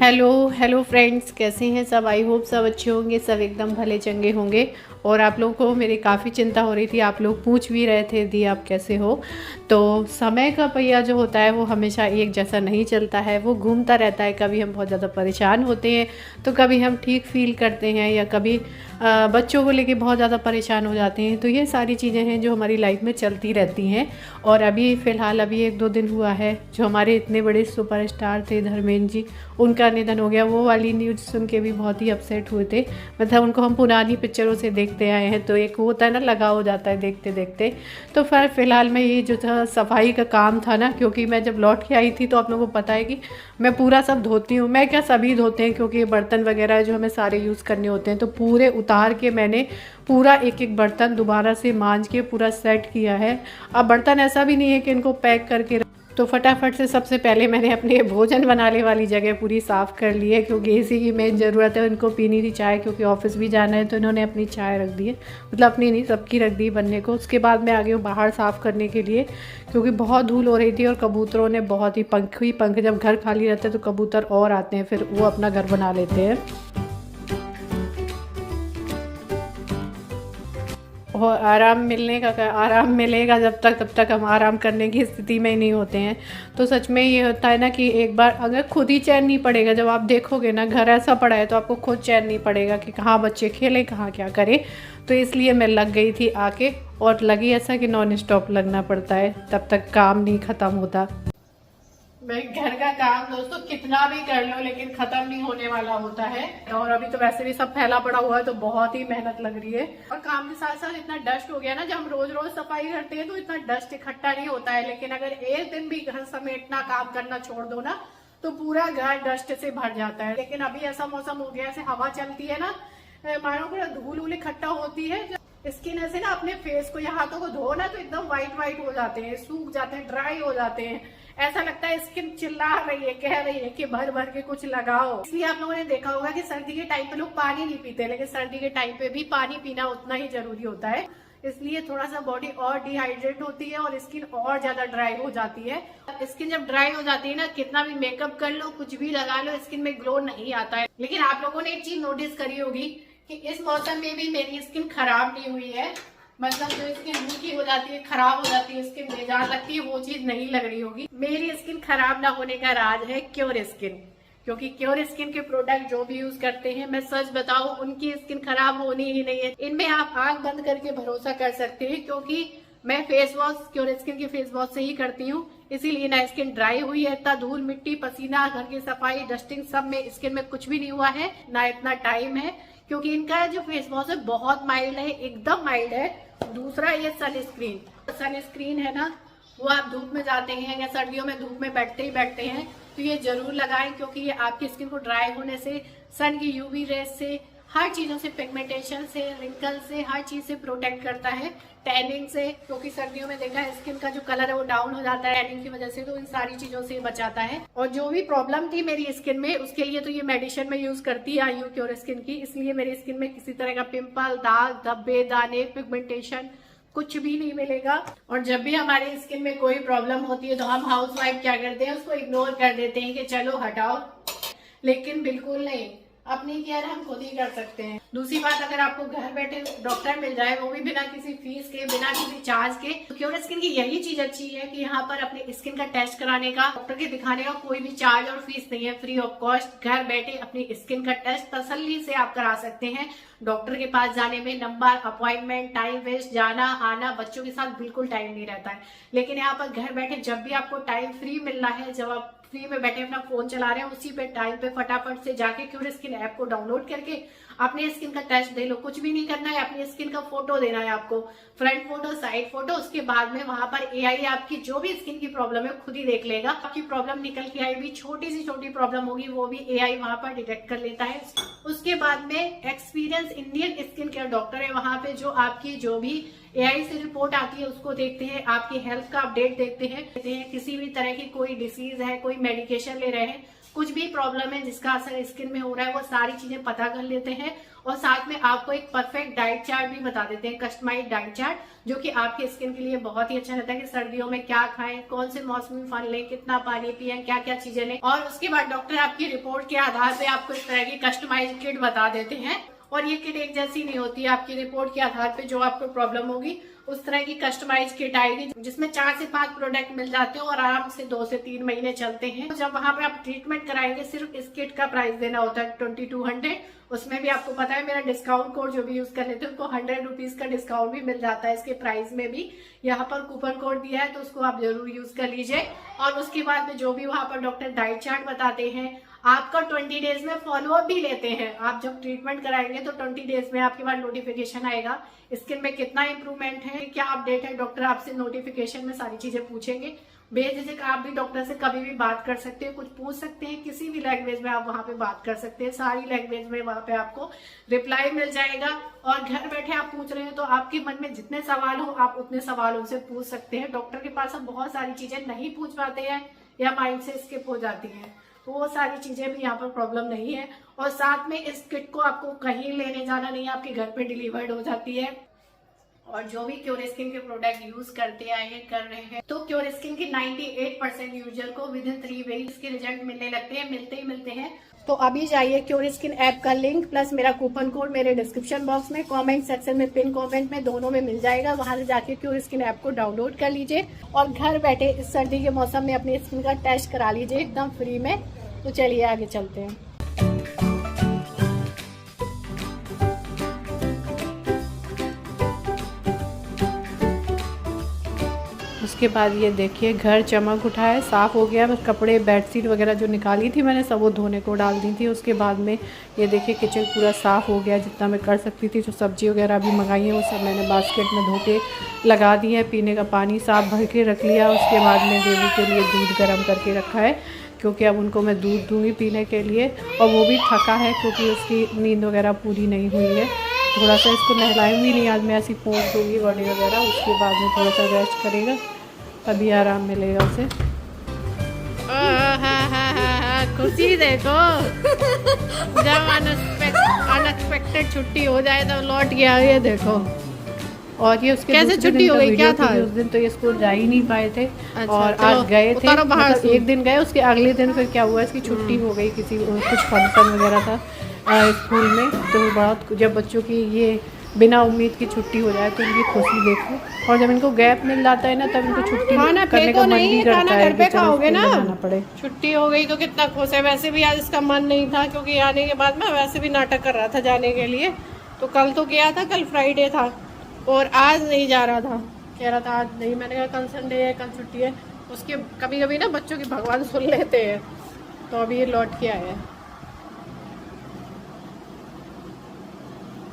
Hello hello friends, कैसे हैं सब। आई होप सब अच्छे होंगे, सब एकदम भले चंगे होंगे। और आप लोगों को मेरी काफ़ी चिंता हो रही थी, आप लोग पूछ भी रहे थे दी आप कैसे हो। तो समय का पहिया जो होता है वो हमेशा एक जैसा नहीं चलता है, वो घूमता रहता है। कभी हम बहुत ज़्यादा परेशान होते हैं तो कभी हम ठीक फील करते हैं, या कभी बच्चों को लेके बहुत ज़्यादा परेशान हो जाते हैं। तो ये सारी चीज़ें हैं जो हमारी लाइफ में चलती रहती हैं। और अभी फ़िलहाल अभी 1-2 दिन हुआ है, जो हमारे इतने बड़े सुपरस्टार थे धर्मेंद्र जी, उनका निधन हो गया। वो वाली न्यूज़ सुन के भी बहुत ही अपसेट हुए थे। मतलब उनको हम पुरानी पिक्चरों से देखते आए हैं, तो एक वो होता है ना, लगाव हो जाता है देखते देखते। तो फिर फ़िलहाल में ये जो था सफाई का काम था ना, क्योंकि मैं जब लौट के आई थी तो आप लोगों को पता है कि मैं पूरा सब धोती हूँ। मैं क्या, सभी धोते हैं, क्योंकि ये बर्तन वगैरह जो हमें सारे यूज़ करने होते हैं। तो पूरे उतार के मैंने पूरा एक एक बर्तन दोबारा से मांज के पूरा सेट किया है। अब बर्तन ऐसा भी नहीं है कि इनको पैक करके, तो फटाफट से सबसे पहले मैंने अपने भोजन बनाने वाली जगह पूरी साफ़ कर ली है, क्योंकि इसी की मेन ज़रूरत है। इनको पीनी थी चाय, क्योंकि ऑफिस भी जाना है। तो इन्होंने अपनी चाय रख दी है, मतलब अपनी नहीं, सबकी रख दी बनने को। उसके बाद मैं आ गई हूँ बाहर साफ़ करने के लिए, क्योंकि बहुत धूल हो रही थी। और कबूतरों ने बहुत ही पंख जब घर खाली रहता है तो कबूतर और आते हैं, फिर वो अपना घर बना लेते हैं। और आराम मिलेगा जब तक, तब तक हम आराम करने की स्थिति में ही नहीं होते हैं। तो सच में ये होता है ना कि एक बार अगर खुद ही चैन नहीं पड़ेगा, जब आप देखोगे ना घर ऐसा पड़ा है, तो आपको खुद चैन नहीं पड़ेगा कि कहाँ बच्चे खेलें, कहाँ क्या करें। तो इसलिए मैं लग गई थी आके, और लगी ऐसा कि नॉन स्टॉप लगना पड़ता है, तब तक काम नहीं ख़त्म होता। मैं घर का काम दोस्तों कितना भी कर लो लेकिन खत्म नहीं होने वाला होता है। और अभी तो वैसे भी सब फैला पड़ा हुआ है, तो बहुत ही मेहनत लग रही है। और काम के साथ साथ इतना डस्ट हो गया ना, जब हम रोज रोज सफाई करते हैं तो इतना डस्ट इकट्ठा नहीं होता है। लेकिन अगर एक दिन भी घर समेटना, काम करना छोड़ दो ना, तो पूरा घर डस्ट से भर जाता है। लेकिन अभी ऐसा मौसम हो गया, ऐसे हवा चलती है ना, मानो पूरा धूल वूल इकट्ठा होती है। स्किन ऐसे ना, अपने फेस को या हाथों को धो ना, तो एकदम व्हाइट व्हाइट हो जाते हैं, सूख जाते हैं, ड्राई हो जाते हैं। ऐसा लगता है स्किन चिल्ला रही है, कह रही है कि भर भर के कुछ लगाओ। इसलिए आप लोगों ने देखा होगा कि सर्दी के टाइम पे लोग पानी नहीं पीते, लेकिन सर्दी के टाइम पे भी पानी पीना उतना ही जरूरी होता है। इसलिए थोड़ा सा बॉडी और डिहाइड्रेट होती है और स्किन और ज्यादा ड्राई हो जाती है। स्किन जब ड्राई हो जाती है ना, कितना भी मेकअप कर लो, कुछ भी लगा लो, स्किन में ग्लो नहीं आता है। लेकिन आप लोगों ने एक चीज नोटिस करी होगी कि इस मौसम में भी मेरी स्किन खराब नहीं हुई है। मतलब जो स्किन रूखी हो जाती है, खराब हो जाती है, स्किन बेजार लगती है, वो चीज नहीं लग रही होगी। मेरी स्किन खराब ना होने का राज है क्योर स्किन। क्योंकि क्योर स्किन के प्रोडक्ट जो भी यूज करते हैं, मैं सच बताऊं, उनकी स्किन खराब होनी ही नहीं है। इनमें आप आंख बंद करके भरोसा कर सकते हैं, क्योंकि मैं फेस वॉश क्योर स्किन के फेस वॉश से ही करती हूँ। इसीलिए ना स्किन ड्राई हुई है, इतना धूल मिट्टी पसीना, घर की सफाई, डस्टिंग, सब में स्किन में कुछ भी नहीं हुआ है, ना इतना टाइम है। क्योंकि इनका जो फेस वॉश है बहुत माइल्ड है, एकदम माइल्ड है। दूसरा ये सनस्क्रीन है ना, वो आप धूप में जाते हैं या सर्दियों में धूप में बैठते हैं, तो ये जरूर लगाएं। क्योंकि ये आपकी स्किन को ड्राई होने से, सन की यूवी रेज से, हर चीजों से, पिगमेंटेशन से, रिंकल से, हर चीज से प्रोटेक्ट करता है। टैनिंग से, क्योंकि सर्दियों में देखा है स्किन का जो कलर है वो डाउन हो जाता है टैनिंग की वजह से, तो इन सारी चीजों से बचाता है। और जो भी प्रॉब्लम थी मेरी स्किन में, उसके लिए तो ये मेडिसिन में यूज करती आई हूँ क्योर स्किन की। इसलिए मेरी स्किन में किसी तरह का पिंपल, दाग, धब्बे, दाने, पिगमेंटेशन कुछ भी नहीं मिलेगा। और जब भी हमारी स्किन में कोई प्रॉब्लम होती है तो हम हाउसवाइफ क्या करते हैं, उसको इग्नोर कर देते हैं कि चलो हटाओ। लेकिन बिल्कुल नहीं, अपनी केयर हम खुद ही कर सकते हैं। दूसरी बात, अगर आपको घर बैठे डॉक्टर मिल जाए, वो भी बिना किसी फीस के, बिना किसी चार्ज के, तो क्योर स्किन की यही चीज अच्छी है कि यहाँ पर अपने स्किन का टेस्ट कराने का, डॉक्टर के दिखाने का कोई भी चार्ज और फीस नहीं है। फ्री ऑफ कॉस्ट घर बैठे अपनी स्किन का टेस्ट तसल्ली से आप करा सकते हैं। डॉक्टर के पास जाने में नंबर, अपॉइंटमेंट, टाइम वेस्ट, जाना आना, बच्चों के साथ बिल्कुल टाइम नहीं रहता है। लेकिन यहाँ पर घर बैठे जब भी आपको टाइम फ्री मिलना है, जब आप फ्री में बैठे अपना फोन चला रहे हैं, उसी पे टाइम पे फटाफट से जाके क्योर स्किन ऐप को डाउनलोड करके अपने स्किन का टेस्ट दे लो। कुछ भी नहीं करना है, अपनी स्किन का फोटो देना है आपको, फ्रंट फोटो, साइड फोटो। उसके बाद में वहां पर एआई आपकी जो भी स्किन की प्रॉब्लम है खुद ही देख लेगा। आपकी प्रॉब्लम निकल के आएगी, छोटी सी छोटी प्रॉब्लम होगी, वो भी एआई वहां पर डिटेक्ट कर लेता है। उसके बाद में experience Indian skin care doctor है वहां पे, जो आपकी जो भी एआई से रिपोर्ट आती है उसको देखते हैं, आपकी हेल्थ का अपडेट देखते हैं, किसी भी तरह की कोई डिसीज है, कोई मेडिकेशन ले रहे हैं कुछ भी प्रॉब्लम है जिसका असर स्किन में हो रहा है वो सारी चीजें पता कर लेते हैं और साथ में आपको एक परफेक्ट डाइट चार्ट भी बता देते हैं, कस्टमाइज्ड डाइट चार्ट, जो कि आपके स्किन के लिए बहुत ही अच्छा रहता है कि सर्दियों में क्या खाएं, कौन से मौसमी फल लें, कितना पानी पिएं, क्या क्या चीजें लें। और उसके बाद डॉक्टर आपकी रिपोर्ट के आधार पे आपको इस तरह की कस्टमाइज्ड किट बता देते हैं और ये किट एक जैसी नहीं होती है। आपकी रिपोर्ट के आधार पे जो आपको प्रॉब्लम होगी उस तरह की कस्टमाइज किट आएगी जिसमें 4 से 5 प्रोडक्ट मिल जाते हैं और आराम से 2 से 3 महीने चलते हैं। तो जब वहां पे आप ट्रीटमेंट कराएंगे सिर्फ इस किट का प्राइस देना होता है 2200। उसमें भी आपको पता है मेरा डिस्काउंट कोड जो भी यूज कर लेते हैं उनको 100 रुपीज का डिस्काउंट भी मिल जाता है इसके प्राइस में भी। यहाँ पर कूपन कोड दिया है तो उसको आप जरूर यूज कर लीजिए। और उसके बाद में जो भी वहां पर डॉक्टर डाइट चार्ट बताते हैं आपका 20 डेज में फॉलोअप भी लेते हैं। आप जब ट्रीटमेंट कराएंगे तो 20 डेज में आपके पास नोटिफिकेशन आएगा स्किन में कितना इंप्रूवमेंट है, क्या अपडेट है। डॉक्टर आपसे नोटिफिकेशन में सारी चीजें पूछेंगे। बेझिझक आप भी डॉक्टर से कभी भी बात कर सकते हैं, कुछ पूछ सकते हैं, किसी भी लैंग्वेज में आप वहां पे बात कर सकते हैं। सारी लैंग्वेज में वहां पे आपको रिप्लाई मिल जाएगा और घर बैठे आप पूछ रहे हैं तो आपके मन में जितने सवाल हो आप उतने सवालों से पूछ सकते हैं। डॉक्टर के पास हम बहुत सारी चीजें नहीं पूछ पाते हैं या माइंड से स्किप हो जाती है, तो वो सारी चीजें भी यहाँ पर प्रॉब्लम नहीं है। और साथ में इस किट को आपको कहीं लेने जाना नहीं है, आपके घर पे डिलीवर्ड हो जाती है। और जो भी क्योर स्किन के प्रोडक्ट यूज करते आए कर रहे हैं तो क्योर स्किन के 98% यूजर को विद इन 3 वीक्स के रिजल्ट मिलने लगते हैं, मिलते हैं। तो अभी जाइए क्योर स्किन ऐप का लिंक प्लस मेरा कूपन कोड मेरे डिस्क्रिप्शन बॉक्स में, कमेंट सेक्शन में, पिन कमेंट में, दोनों में मिल जाएगा। वहां से जाके क्योर स्किन ऐप को डाउनलोड कर लीजिए और घर बैठे इस सर्दी के मौसम में अपनी स्किन का टेस्ट करा लीजिए एकदम फ्री में। तो चलिए आगे चलते हैं। उसके बाद ये देखिए घर चमक उठा है, साफ़ हो गया। बस कपड़े बेडशीट वगैरह जो निकाली थी मैंने सब वो धोने को डाल दी थी। उसके बाद में ये देखिए किचन पूरा साफ़ हो गया जितना मैं कर सकती थी। जो सब्ज़ी वगैरह भी मंगाई है वो सब मैंने बास्केट में धो के लगा दी है। पीने का पानी साफ़ भर के रख लिया। उसके बाद में बेबी के लिए दूध गर्म करके रखा है क्योंकि अब उनको मैं दूध दूँगी पीने के लिए। और वो भी थका है क्योंकि उसकी नींद वगैरह पूरी नहीं हुई है। थोड़ा सा इसको नहलाऊंगी नहीं आज, मैं ऐसी पोंछ दूँगी बॉडी वगैरह। उसके बाद में थोड़ा सा रेस्ट करेगा, तभी आराम मिलेगा उसे। खुशी देखो जब अनएक्सपेक्टेड छुट्टी हो जाए तो लौट गया, ये देखो। और ये उसके कैसे छुट्टी हो गई, क्या था उस दिन? तो ये स्कूल जा ही नहीं पाए थे। अच्छा, और आज गए थे मतलब एक दिन गए, उसके अगले दिन फिर क्या हुआ इसकी छुट्टी हो गई, किसी कुछ फंक्शन वगैरह था स्कूल में। तो बहुत जब बच्चों की ये बिना उम्मीद की छुट्टी हो जाए तो इनकी खुशी देखो। और जब इनको गैप मिल जाता है ना तब इनको छुट्टी करने का मन भी करता है कि खाओगे ना पड़े। छुट्टी हो गई तो कितना खुश है। वैसे भी आज इसका मन नहीं था क्योंकि आने के बाद में वैसे भी नाटक कर रहा था जाने के लिए। तो कल तो गया था, कल फ्राइडे था और आज नहीं जा रहा था, कह रहा था आज नहीं। मैंने कहा कल संडे है, कल छुट्टी है। उसके कभी कभी ना बच्चों की भगवान सुन लेते हैं। तो अभी ये लौट के आया है।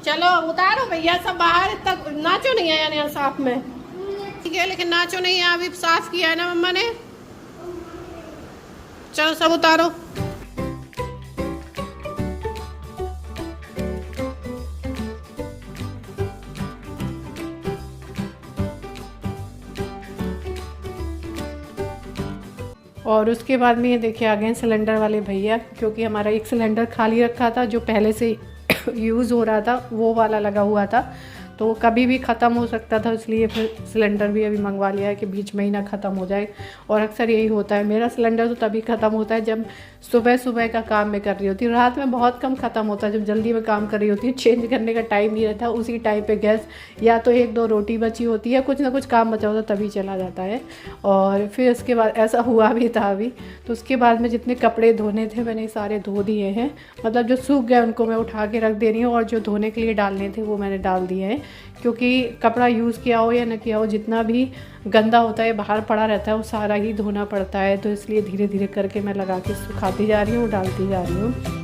चलो उतारो भैया सब बाहर, तक नाचो नहीं आया यहाँ साफ में, ठीक है, लेकिन नाचो नहीं है। अभी साफ किया है ना मम्मा ने। चलो सब उतारो। और उसके बाद में ये देखिए आ गए सिलेंडर वाले भैया, क्योंकि हमारा एक सिलेंडर खाली रखा था जो पहले से यूज़ हो रहा था, वो वाला लगा हुआ था तो वो कभी भी ख़त्म हो सकता था, इसलिए फिर सिलेंडर भी अभी मंगवा लिया है कि बीच में ही ना ख़त्म हो जाए। और अक्सर यही होता है, मेरा सिलेंडर तो तभी ख़त्म होता है जब सुबह सुबह का काम मैं कर रही होती हूँ। रात में बहुत कम ख़त्म होता है, जब जल्दी में काम कर रही होती हूँ, चेंज करने का टाइम नहीं रहता, उसी टाइम पे गैस या तो 1-2 रोटी बची होती है, कुछ ना कुछ काम बचा होता तभी चला जाता है। और फिर उसके बाद ऐसा हुआ भी था अभी। तो उसके बाद में जितने कपड़े धोने थे मैंने सारे धो दिए हैं, मतलब जो सूख गए उनको मैं उठा के रख दे रही हूँ और जो धोने के लिए डालने थे वो मैंने डाल दिए हैं। क्योंकि कपड़ा यूज़ किया हो या न किया हो, जितना भी गंदा होता है बाहर पड़ा रहता है वो सारा ही धोना पड़ता है। तो इसलिए धीरे धीरे करके मैं लगा के सुखाती जा रही हूँ, डालती जा रही हूँ।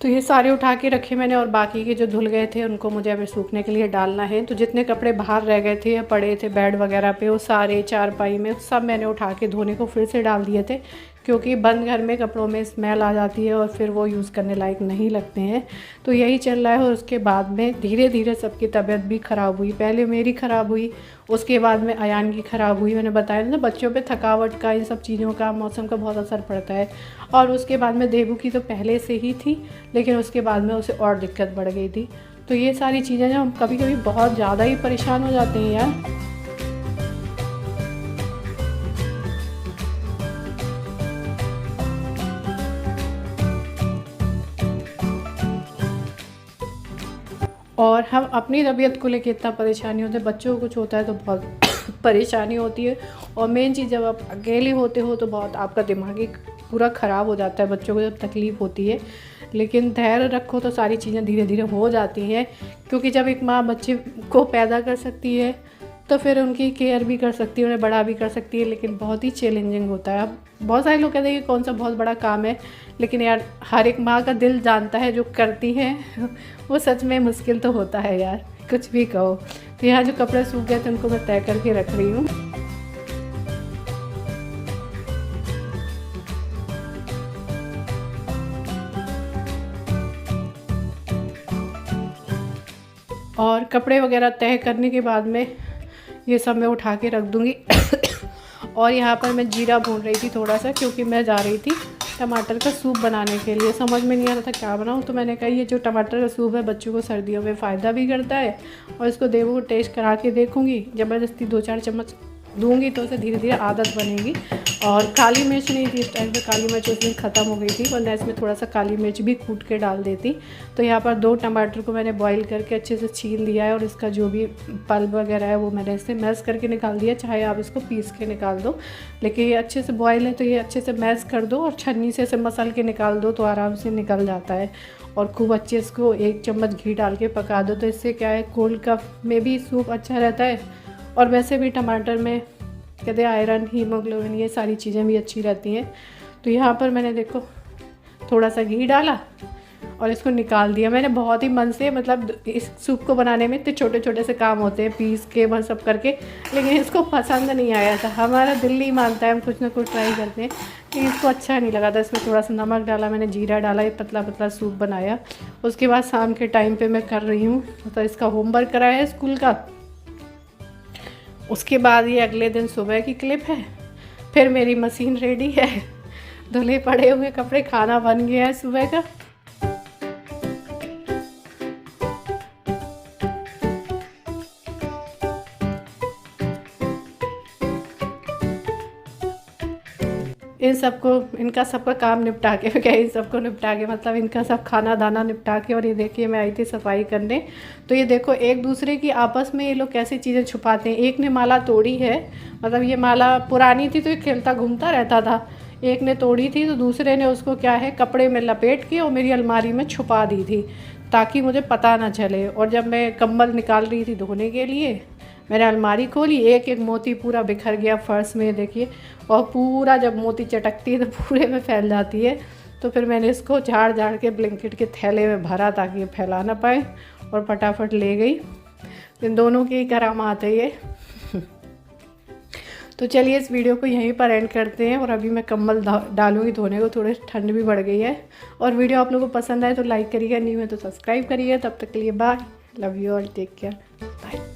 तो ये सारे उठा के रखे मैंने और बाकी के जो धुल गए थे उनको मुझे अभी सूखने के लिए डालना है। तो जितने कपड़े बाहर रह गए थे या पड़े थे बेड वगैरह पे, वो सारे चारपाई में सब मैंने उठा के धोने को फिर से डाल दिए थे। क्योंकि बंद घर में कपड़ों में स्मेल आ जाती है और फिर वो यूज़ करने लायक नहीं लगते हैं। तो यही चल रहा है और उसके बाद में धीरे धीरे सबकी तबीयत भी ख़राब हुई। पहले मेरी ख़राब हुई, उसके बाद में अयान की ख़राब हुई। मैंने बताया ना बच्चों पे थकावट का, इन सब चीज़ों का, मौसम का बहुत असर पड़ता है। और उसके बाद में देबू की तो पहले से ही थी, लेकिन उसके बाद में उसे और दिक्कत बढ़ गई थी। तो ये सारी चीज़ें जो हम कभी कभी बहुत ज़्यादा ही परेशान हो जाते हैं यार। और हम अपनी तबीयत को लेकर इतना परेशानी होती है, बच्चों को कुछ होता है तो बहुत परेशानी होती है। और मेन चीज़ जब आप अकेले होते हो तो बहुत आपका दिमाग ही पूरा ख़राब हो जाता है, बच्चों को जब तकलीफ़ होती है। लेकिन धैर्य रखो तो सारी चीज़ें धीरे धीरे हो जाती हैं, क्योंकि जब एक माँ बच्चे को पैदा कर सकती है तो फिर उनकी केयर भी कर सकती है, उन्हें बड़ा भी कर सकती है। लेकिन बहुत ही चैलेंजिंग होता है। अब बहुत सारे लोग कहते हैं कि कौन सा बहुत बड़ा काम है, लेकिन यार हर एक माँ का दिल जानता है जो करती है वो सच में मुश्किल तो होता है यार, कुछ भी कहो। तो यहाँ जो कपड़े सूख गए थे उनको मैं तय करके रख रही हूँ। और कपड़े वगैरह तय करने के बाद में ये सब मैं उठा के रख दूँगी। और यहाँ पर मैं जीरा भून रही थी थोड़ा सा, क्योंकि मैं जा रही थी टमाटर का सूप बनाने के लिए। समझ में नहीं आ रहा था क्या बनाऊँ, तो मैंने कहा ये जो टमाटर का सूप है बच्चों को सर्दियों में फ़ायदा भी करता है। और इसको देवू को टेस्ट करा के देखूँगी, ज़बरदस्ती 2-4 चम्मच दूँगी तो उसे धीरे धीरे आदत बनेगी। और काली मिर्च नहीं थी इस टाइम पे, काली मिर्च उस दिन ख़त्म हो गई थी, वरना इसमें थोड़ा सा काली मिर्च भी कूट के डाल देती। तो यहाँ पर 2 टमाटर को मैंने बॉईल करके अच्छे से छील लिया है और इसका जो भी पल्प वगैरह है वो मैंने इसे मैश करके निकाल दिया। चाहे आप इसको पीस के निकाल दो, लेकिन ये अच्छे से बॉयल है तो ये अच्छे से मैश कर दो और छन्नी से इसे मसल के निकाल दो तो आराम से निकल जाता है। और खूब अच्छे इसको 1 चम्मच घी डाल के पका दो, तो इससे क्या है कोल्ड कफ में भी सूप अच्छा रहता है। और वैसे भी टमाटर में कहते हैं आयरन, हीमोग्लोबिन, ये सारी चीज़ें भी अच्छी रहती हैं। तो यहाँ पर मैंने देखो थोड़ा सा घी डाला और इसको निकाल दिया। मैंने बहुत ही मन से, मतलब इस सूप को बनाने में इतने छोटे छोटे से काम होते हैं, पीस के वह सब करके, लेकिन इसको पसंद नहीं आया था। हमारा दिल नहीं मानता है, हम कुछ ना कुछ ट्राई करते हैं, लेकिन इसको अच्छा नहीं लगा था। इसमें थोड़ा सा नमक डाला, मैंने जीरा डाला, ये पतला पतला सूप बनाया। उसके बाद शाम के टाइम पर मैं कर रही हूँ, तो इसका होमवर्क कराया है स्कूल का। उसके बाद ये अगले दिन सुबह की क्लिप है। फिर मेरी मशीन रेडी है, धुले पड़े हुए कपड़े, खाना बन गया है सुबह का। इन सबको, इनका सबका काम निपटा के, क्या इन सबको निपटा के मतलब इनका सब खाना दाना निपटा के, और ये देखिए मैं आई थी सफाई करने। तो ये देखो एक दूसरे की आपस में ये लोग कैसी चीज़ें छुपाते हैं। एक ने माला तोड़ी है, मतलब ये माला पुरानी थी तो ये खेलता घूमता रहता था। एक ने तोड़ी थी तो दूसरे ने उसको क्या है कपड़े में लपेट के और मेरी अलमारी में छुपा दी थी, ताकि मुझे पता ना चले। और जब मैं कंबल निकाल रही थी धोने के लिए, मैंने अलमारी खोली, एक एक मोती पूरा बिखर गया फर्श में, देखिए। और पूरा जब मोती चटकती है तो पूरे में फैल जाती है। तो फिर मैंने इसको झाड़ झाड़ के ब्लैंकेट के थैले में भरा ताकि ये फैला ना पाए, और फटाफट ले गई। इन दोनों की करामात है ये। तो चलिए इस वीडियो को यहीं पर एंड करते हैं। और अभी मैं कंबल डालूंगी धोने को, थोड़ी ठंड भी बढ़ गई है। और वीडियो आप लोगों को पसंद आए तो लाइक करिएगा, नहीं है तो सब्सक्राइब करिए। तब तक के लिए bye, love you all, take care, bye.